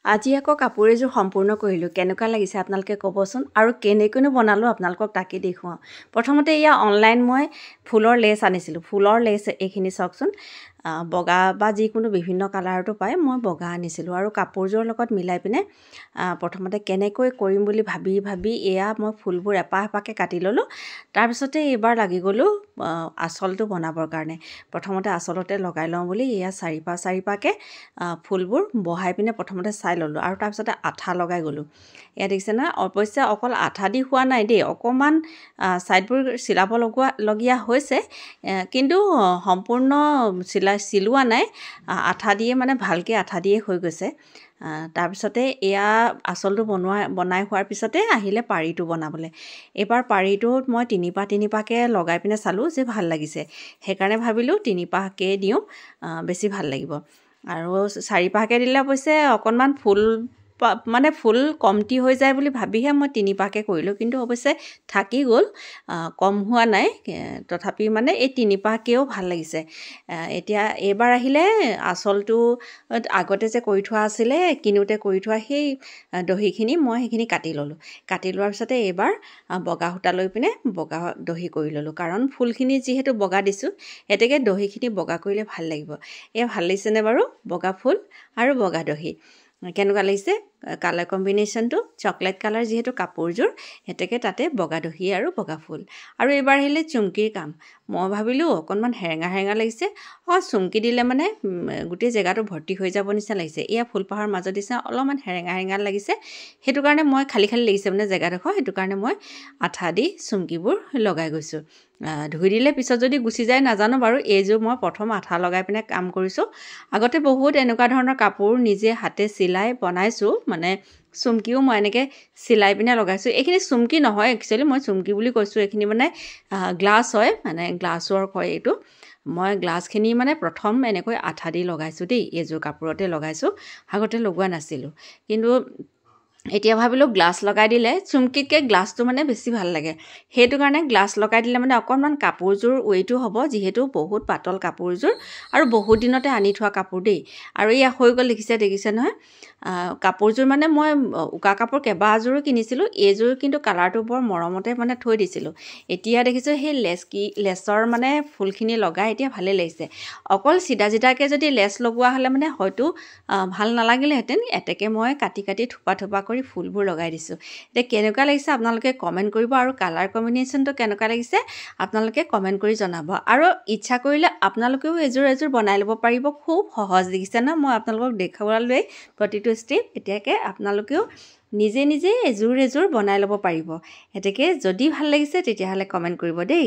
আজি আকৌ কাপোৰ এযোৰ সম্পূৰ্ণ কৰিলোঁ। কেনেকুৱা লাগিছে আপোনালোকে ক'বচোন, আৰু কেনেকৈনো বনালোঁ আপোনালোকক তাকে দেখুৱাওঁ। প্ৰথমতে এয়া অনলাইন মই ফুলৰ লেচ আনিছিলোঁ। ফুলৰ লেচ এইখিনি চাওকচোন, বগা বা যিকোনো বিভিন্ন কালাৰতো পায়, মই বগা আনিছিলোঁ। আৰু কাপোৰযোৰৰ লগত মিলাই পিনে প্ৰথমতে কেনেকৈ কৰিম বুলি ভাবি এয়া মই ফুলবোৰ এপাহ এপাহকৈ কাটি ল'লোঁ। তাৰপিছতে এইবাৰ লাগি গ'লোঁ আঁচলটো বনাবৰ কাৰণে। প্ৰথমতে আঁচলতে লগাই লওঁ বুলি এয়া চাৰিপাহকৈ ফুলবোৰ বহাই পিনে প্ৰথমতে চাই ল'লোঁ, আৰু তাৰপিছতে আঠা লগাই গ'লোঁ। এয়া দেখিছে নহয়, অৱশ্যে অকল আঠা দি হোৱা নাই দেই, অকণমান ছাইডবোৰ চিলাব লগীয়া হৈছে, কিন্তু সম্পূৰ্ণ চিলোৱা নাই, আঠা দিয়ে মানে ভালকৈ আঠা দিয়ে হৈ গৈছে। তাৰপিছতে এয়া আঁচলটো বনাই হোৱাৰ পিছতে আহিলে পাৰিটো বনাবলৈ। এইবাৰ পাৰিটোত মই তিনিপাহকৈ লগাই পিনে চালোঁ যে ভাল লাগিছে, সেইকাৰণে ভাবিলোঁ তিনিপাহকৈ দিওঁ, বেছি ভাল লাগিব। আৰু চাৰিপাহকৈ দিলে অৱশ্যে অকণমান ফুল কমটি হৈ যায় বুলি ভাবিহে মই তিনিপাহকৈ কৰিলোঁ, কিন্তু অৱশ্যে থাকি গ'ল, কম হোৱা নাই। তথাপি মানে এই তিনিপাহকৈও ভাল লাগিছে। এতিয়া এইবাৰ আহিলে আঁচলটো আগতে যে কৰি থোৱা আছিলে, কিনোতে কৰি থোৱা সেই দহিখিনি মই সেইখিনি কাটি ল'লোঁ। কাটি লোৱাৰ পিছতে এইবাৰ বগা সূতা লৈ পিনে বগা দহি কৰি ল'লোঁ, কাৰণ ফুলখিনি যিহেতু বগা দিছোঁ, এতেকে দহিখিনি বগা কৰিলে ভাল লাগিব। এয়া ভাল লাগিছেনে বাৰু? বগা ফুল আৰু বগা দহি কেনেকুৱা লাগিছে? কালাৰ কম্বিনেশ্যনটো চকলেট কালাৰ যিহেতু কাপোৰযোৰ, সেতেকে তাতে বগা দহি আৰু বগা ফুল। আৰু এইবাৰ আহিলে চুমকিৰ কাম। মই ভাবিলোঁ অকণমান হেৰেঙা লাগিছে, চুমকি দিলে মানে গোটেই জেগাটো ভৰ্তি হৈ যাব নিচিনা লাগিছে। এয়া ফুলপাহৰ মাজত নিচিনা অলপমান হেৰেঙা লাগিছে, সেইটো কাৰণে মই খালী লাগিছে মানে জেগাডোখৰ, সেইটো কাৰণে মই আঠা দি চুমকিবোৰ লগাই গৈছোঁ। ধুই দিলে পিছত যদি গুচি যায় নাজানো বাৰু। এইযোৰ মই প্ৰথম আঠা লগাই পিনে কাম কৰিছোঁ। আগতে বহুত এনেকুৱা ধৰণৰ কাপোৰ নিজে হাতে চিলাই বনাইছোঁ, মানে চুমকিও মই এনেকৈ চিলাই পিনে লগাইছোঁ। এইখিনি চুমকি নহয় একচুৱেলি, মই চুমকি বুলি কৈছোঁ, এইখিনি মানে গ্লাছ হয়, মানে গ্লাছৰ হয় এইটো। মই গ্লাছখিনি মানে প্ৰথম এনেকৈ আঠা দি লগাইছোঁ দেই, এইযোৰ কাপোৰতে লগাইছোঁ, আগতে লগোৱা নাছিলোঁ। কিন্তু এতিয়া ভাবিলোঁ গ্লাছ লগাই দিলে চুমকিতকৈ গ্লাছটো মানে বেছি ভাল লাগে, সেইটো কাৰণে গ্লাছ লগাই দিলে মানে অকণমান কাপোৰযোৰ ৱেইটো হ'ব, যিহেতু বহুত পাতল কাপোৰযোৰ আৰু বহুত দিনতে আনি থোৱা কাপোৰ দেই। আৰু এয়া হৈ গ'ল, দেখিছে নহয়। কাপোৰযোৰ মানে মই উকা কাপোৰ কেইবাযোৰো কিনিছিলোঁ, এইযোৰ কিন্তু কালাৰটো বৰ মৰমতে মানে থৈ দিছিলোঁ। এতিয়া দেখিছোঁ সেই লেচৰ মানে ফুলখিনি লগাই এতিয়া ভালেই লাগিছে। অকল চিধাকৈ যদি লেচ লগোৱা হ'লে মানে হয়তো ভাল নালাগিলেহেঁতেন। এতেকে মই কাটি থোপা কৰি ফুলবোৰ লগাই দিছোঁ। এতিয়া কেনেকুৱা লাগিছে আপোনালোকে কমেণ্ট কৰিব, আৰু কালাৰ কম্বিনেশ্যনটো কেনেকুৱা লাগিছে আপোনালোকে কমেণ্ট কৰি জনাব। আৰু ইচ্ছা কৰিলে আপোনালোকেও এযোৰ বনাই ল'ব পাৰিব, খুব সহজ। দেখিছে ন, মই আপোনালোকক দেখুৱালোৱেই প্ৰতিটো ষ্টেপ। এতিয়াকে আপোনালোকেও নিজে এযোৰ বনাই ল'ব পাৰিব। এতেকে যদি ভাল লাগিছে তেতিয়াহ'লে কমেণ্ট কৰিব দেই।